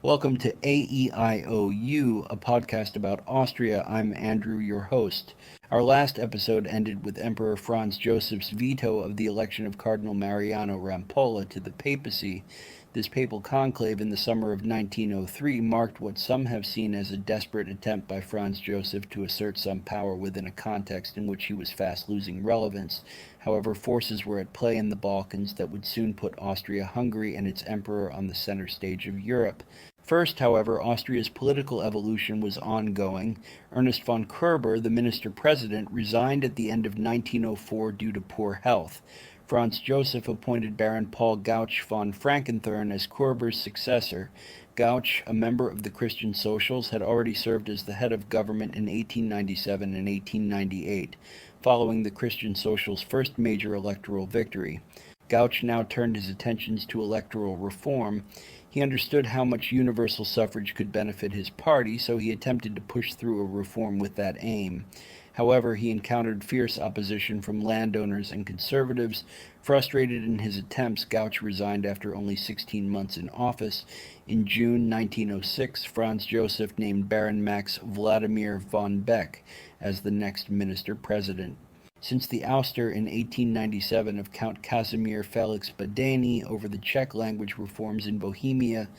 Welcome to AEIOU, a podcast about Austria. I'm Andrew, your host. Our last episode ended with Emperor Franz Joseph's veto of the election of Cardinal Mariano Rampolla to the papacy. This papal conclave in the summer of 1903 marked what some have seen as a desperate attempt by Franz Joseph to assert some power within a context in which he was fast losing relevance. However, forces were at play in the Balkans that would soon put Austria-Hungary and its emperor on the center stage of Europe. First, however, Austria's political evolution was ongoing. Ernest von Kerber, the minister-president, resigned at the end of 1904 due to poor health. Franz Joseph appointed Baron Paul Gauch von Frankenthurn as Kerber's successor. Gauch, a member of the Christian Socials, had already served as the head of government in 1897 and 1898, following the Christian Socials' first major electoral victory. Gauch now turned his attentions to electoral reform. He understood how much universal suffrage could benefit his party, so he attempted to push through a reform with that aim. However, he encountered fierce opposition from landowners and conservatives. Frustrated in his attempts, Gauch resigned after only 16 months in office. In June 1906, Franz Joseph named Baron Max Vladimir von Beck as the next minister-president. Since the ouster in 1897 of Count Casimir Felix Badeni over the Czech language reforms in Bohemia,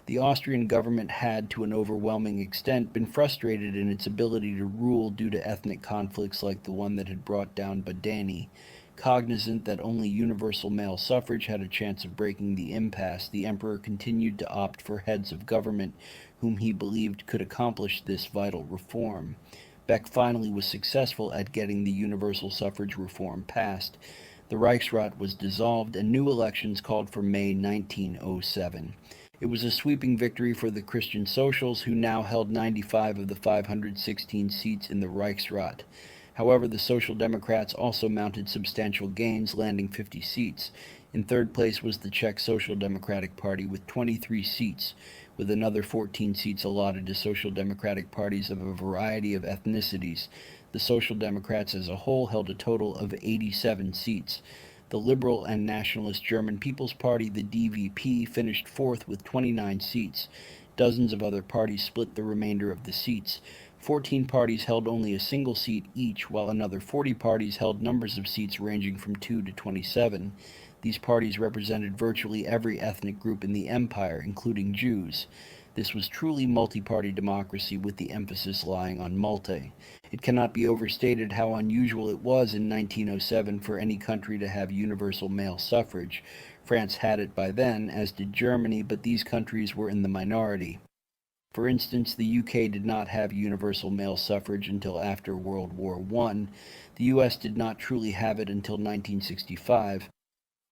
the Austrian government had, to an overwhelming extent, been frustrated in its ability to rule due to ethnic conflicts like the one that had brought down Badeni. Cognizant that only universal male suffrage had a chance of breaking the impasse, the emperor continued to opt for heads of government whom he believed could accomplish this vital reform. Beck finally was successful at getting the universal suffrage reform passed. The Reichsrat was dissolved and new elections called for May 1907. It was a sweeping victory for the Christian Socials, who now held 95 of the 516 seats in the Reichsrat. However, the Social Democrats also mounted substantial gains, landing 50 seats. In third place was the Czech Social Democratic Party with 23 seats, with another 14 seats allotted to Social Democratic parties of a variety of ethnicities. The Social Democrats as a whole held a total of 87 seats. The Liberal and Nationalist German People's Party, the DVP, finished fourth with 29 seats. Dozens of other parties split the remainder of the seats. 14 parties held only a single seat each, while another 40 parties held numbers of seats ranging from 2 to 27. These parties represented virtually every ethnic group in the empire, including Jews. This was truly multi-party democracy, with the emphasis lying on multi. It cannot be overstated how unusual it was in 1907 for any country to have universal male suffrage. France had it by then, as did Germany, but these countries were in the minority. For instance, the UK did not have universal male suffrage until after World War I. The US did not truly have it until 1965.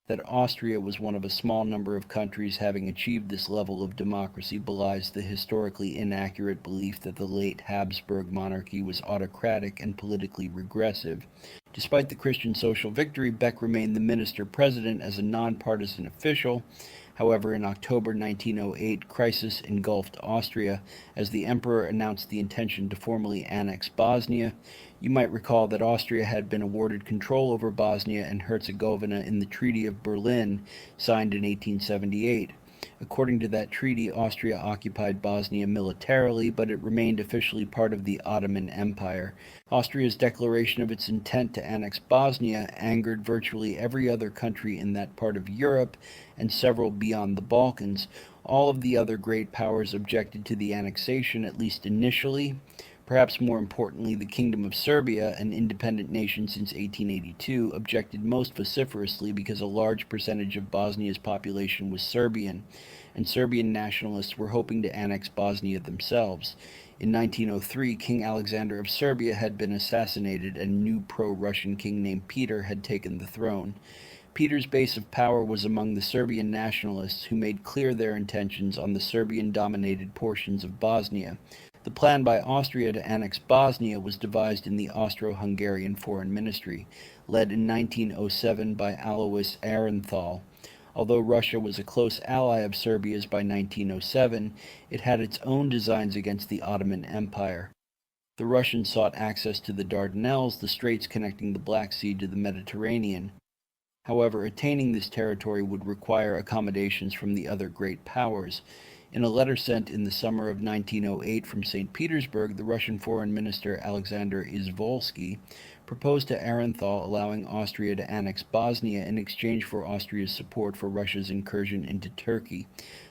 That Austria was one of a small number of countries having achieved this level of democracy belies the historically inaccurate belief that the late Habsburg monarchy was autocratic and politically regressive. Despite the Christian Social victory, Beck remained the minister-president as a nonpartisan official. However, in October 1908, crisis engulfed Austria as the emperor announced the intention to formally annex Bosnia. You might recall that Austria had been awarded control over Bosnia and Herzegovina in the Treaty of Berlin, signed in 1878. According to that treaty, Austria occupied Bosnia militarily, but it remained officially part of the Ottoman Empire. Austria's declaration of its intent to annex Bosnia angered virtually every other country in that part of Europe and several beyond the Balkans. All of the other great powers objected to the annexation, at least initially. Perhaps more importantly, the Kingdom of Serbia, an independent nation since 1882, objected most vociferously because a large percentage of Bosnia's population was Serbian, and Serbian nationalists were hoping to annex Bosnia themselves. In 1903, King Alexander of Serbia had been assassinated, and a new pro-Russian king named Peter had taken the throne. Peter's base of power was among the Serbian nationalists, who made clear their intentions on the Serbian-dominated portions of Bosnia. The plan by Austria to annex Bosnia was devised in the Austro-Hungarian Foreign Ministry, led in 1907 by Alois Aehrenthal. Although Russia was a close ally of Serbia's by 1907, it had its own designs against the Ottoman Empire. The Russians sought access to the Dardanelles, the straits connecting the Black Sea to the Mediterranean. However, attaining this territory would require accommodations from the other great powers. In a letter sent in the summer of 1908 from St. Petersburg, the Russian Foreign Minister Alexander Izvolsky proposed to Aehrenthal allowing Austria to annex Bosnia in exchange for Austria's support for Russia's incursion into Turkey.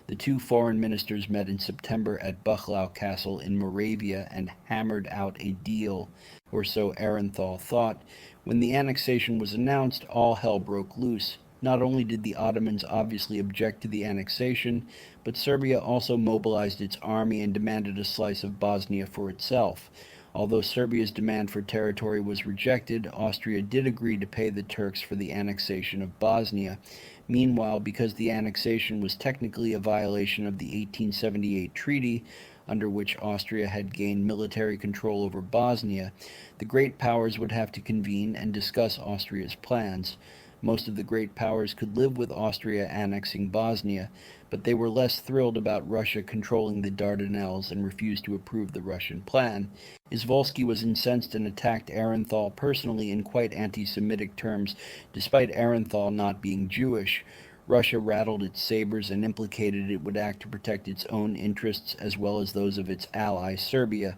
The two foreign ministers met in September at Buchlau Castle in Moravia and hammered out a deal, or so Aehrenthal thought. When the annexation was announced, all hell broke loose. Not only did the Ottomans obviously object to the annexation, but Serbia also mobilized its army and demanded a slice of Bosnia for itself. Although Serbia's demand for territory was rejected, Austria did agree to pay the Turks for the annexation of Bosnia. Meanwhile, because the annexation was technically a violation of the 1878 treaty, under which Austria had gained military control over Bosnia, the great powers would have to convene and discuss Austria's plans. Most of the great powers could live with Austria annexing Bosnia, but they were less thrilled about Russia controlling the Dardanelles and refused to approve the Russian plan. Izvolsky was incensed and attacked Aehrenthal personally in quite anti-Semitic terms, despite Aehrenthal not being Jewish. Russia rattled its sabers and implicated it would act to protect its own interests as well as those of its ally Serbia.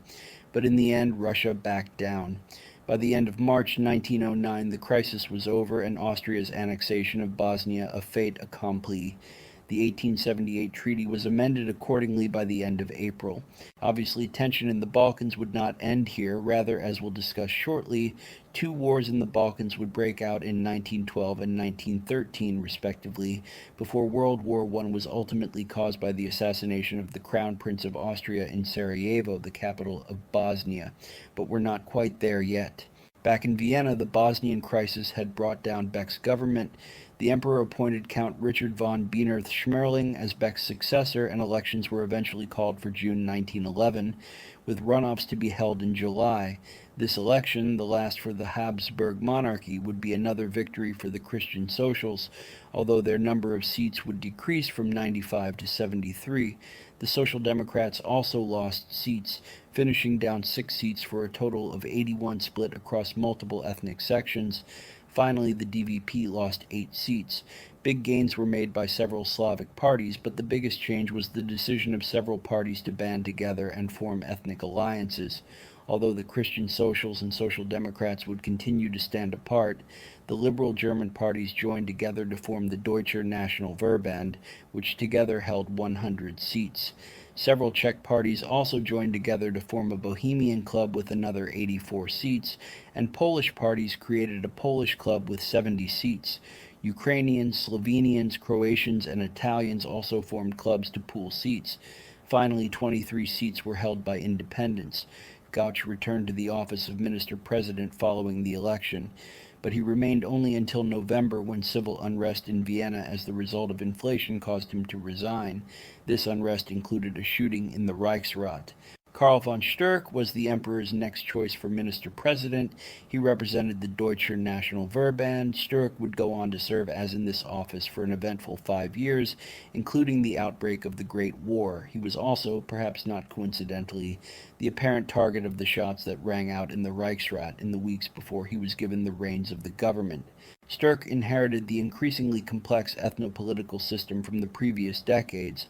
But in the end, Russia backed down. By the end of March 1909, the crisis was over and Austria's annexation of Bosnia a fait accompli. The 1878 treaty was amended accordingly by the end of April. Obviously, tension in the Balkans would not end here. Rather, as we'll discuss shortly, two wars in the Balkans would break out in 1912 and 1913, respectively, before World War I was ultimately caused by the assassination of the Crown Prince of Austria in Sarajevo, the capital of Bosnia. But we're not quite there yet. Back in Vienna, the Bosnian crisis had brought down Beck's government. The emperor appointed Count Richard von Bienerth-Schmerling as Beck's successor, and elections were eventually called for June 1911, with runoffs to be held in July. This election, the last for the Habsburg monarchy, would be another victory for the Christian Socials, although their number of seats would decrease from 95 to 73. The Social Democrats also lost seats, finishing down 6 seats for a total of 81 split across multiple ethnic sections. Finally, the DVP lost 8 seats. Big gains were made by several Slavic parties, but the biggest change was the decision of several parties to band together and form ethnic alliances. Although the Christian Socials and Social Democrats would continue to stand apart, the liberal German parties joined together to form the Deutscher National Verband, which together held 100 seats. Several Czech parties also joined together to form a Bohemian club with another 84 seats, and Polish parties created a Polish club with 70 seats. Ukrainians, Slovenians, Croatians, and Italians also formed clubs to pool seats. Finally, 23 seats were held by independents. Gauch returned to the office of minister-president following the election, but he remained only until November, when civil unrest in Vienna as the result of inflation caused him to resign. This unrest included a shooting in the Reichsrat. Karl von Sturck was the emperor's next choice for minister-president. He represented the Deutscher National Verband. Sturck would go on to serve as in this office for an eventful 5 years, including the outbreak of the Great War. He was also, perhaps not coincidentally, the apparent target of the shots that rang out in the Reichsrat in the weeks before he was given the reins of the government. Sturck inherited the increasingly complex ethno-political system from the previous decades,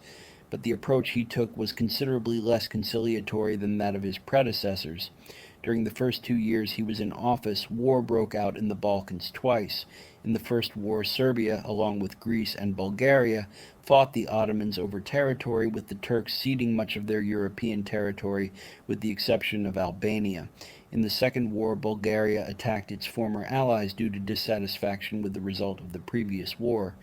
but the approach he took was considerably less conciliatory than that of his predecessors. During the first 2 years he was in office, war broke out in the Balkans twice. In the first war, Serbia, along with Greece and Bulgaria, fought the Ottomans over territory, with the Turks ceding much of their European territory, with the exception of Albania. In the second war, Bulgaria attacked its former allies due to dissatisfaction with the result of the previous war.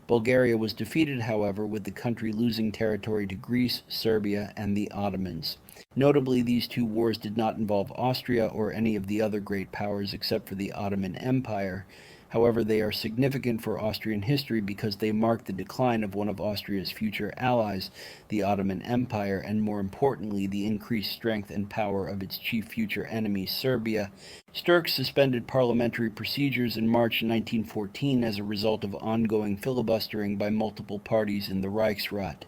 Bulgaria was defeated, however, with the country losing territory to Greece, Serbia, and the Ottomans. Notably, these two wars did not involve Austria or any of the other great powers except for the Ottoman Empire. However, they are significant for Austrian history because they mark the decline of one of Austria's future allies, the Ottoman Empire, and more importantly, the increased strength and power of its chief future enemy, Serbia. Sturck suspended parliamentary procedures in March 1914 as a result of ongoing filibustering by multiple parties in the Reichsrat.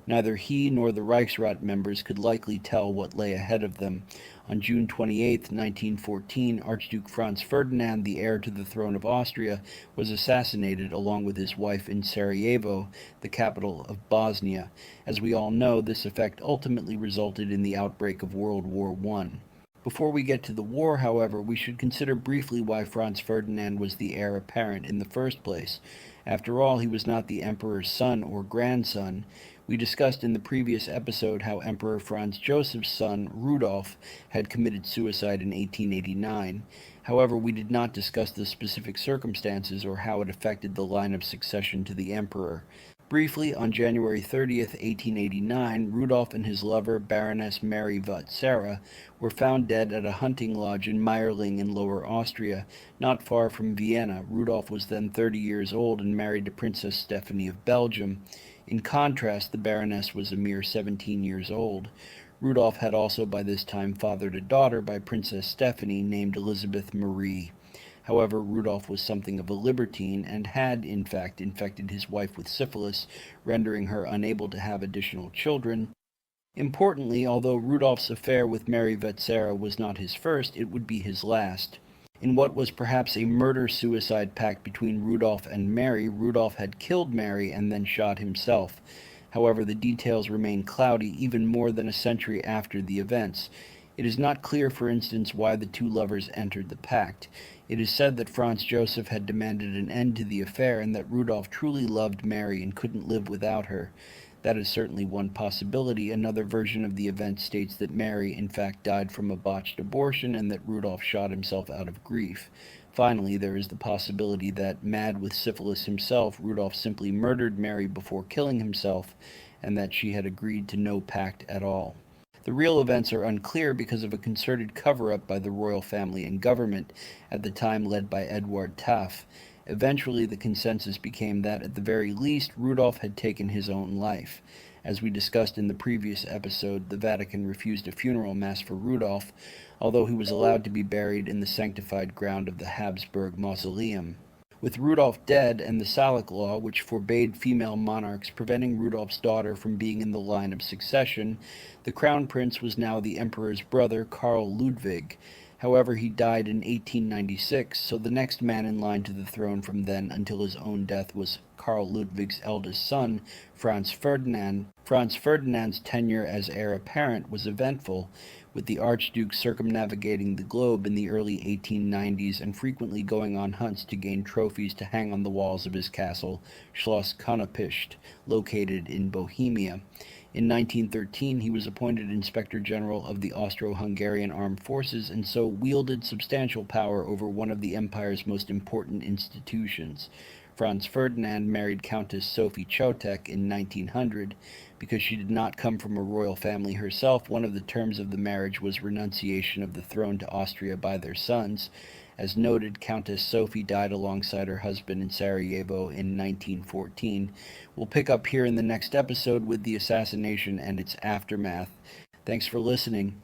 Neither he nor the Reichsrat members could likely tell what lay ahead of them. On June 28, 1914, Archduke Franz Ferdinand, the heir to the throne of Austria, was assassinated along with his wife in Sarajevo, the capital of Bosnia. As we all know, this effect ultimately resulted in the outbreak of World War I. Before we get to the war, however, we should consider briefly why Franz Ferdinand was the heir apparent in the first place. After all, he was not the emperor's son or grandson. We discussed in the previous episode how Emperor Franz Joseph's son, Rudolf, had committed suicide in 1889. However, we did not discuss the specific circumstances or how it affected the line of succession to the emperor. Briefly, on January 30th, 1889, Rudolf and his lover, Baroness Mary Vautsera, were found dead at a hunting lodge in Meierling in Lower Austria, not far from Vienna. Rudolf was then 30 years old and married to Princess Stephanie of Belgium. In contrast, the Baroness was a mere 17 years old. Rudolf had also by this time fathered a daughter by Princess Stephanie named Elizabeth Marie. However, Rudolf was something of a libertine and had, in fact, infected his wife with syphilis, rendering her unable to have additional children. Importantly, although Rudolf's affair with Mary Vautsera was not his first, it would be his last. In what was perhaps a murder-suicide pact between Rudolf and Mary, Rudolf had killed Mary and then shot himself. However, the details remain cloudy even more than a century after the events. It is not clear, for instance, why the two lovers entered the pact. It is said that Franz Joseph had demanded an end to the affair and that Rudolf truly loved Mary and couldn't live without her. That is certainly one possibility. Another version of the event states that Mary, in fact, died from a botched abortion and that Rudolf shot himself out of grief. Finally, there is the possibility that, mad with syphilis himself, Rudolf simply murdered Mary before killing himself and that she had agreed to no pact at all. The real events are unclear because of a concerted cover-up by the royal family and government, at the time led by Eduard Taff. Eventually, the consensus became that, at the very least, Rudolf had taken his own life. As we discussed in the previous episode, the Vatican refused a funeral mass for Rudolf, although he was allowed to be buried in the sanctified ground of the Habsburg Mausoleum. With Rudolf dead and the Salic law, which forbade female monarchs, preventing Rudolf's daughter from being in the line of succession, the crown prince was now the emperor's brother, Karl Ludwig. However, he died in 1896, so the next man in line to the throne from then until his own death was Karl Ludwig's eldest son, Franz Ferdinand. Franz Ferdinand's tenure as heir apparent was eventful, with the Archduke circumnavigating the globe in the early 1890s and frequently going on hunts to gain trophies to hang on the walls of his castle, Schloss Konopischt, located in Bohemia. In 1913, he was appointed Inspector General of the Austro-Hungarian Armed Forces and so wielded substantial power over one of the empire's most important institutions. Franz Ferdinand married Countess Sophie Chotek in 1900. Because she did not come from a royal family herself, one of the terms of the marriage was renunciation of the throne to Austria by their sons. As noted, Countess Sophie died alongside her husband in Sarajevo in 1914. We'll pick up here in the next episode with the assassination and its aftermath. Thanks for listening.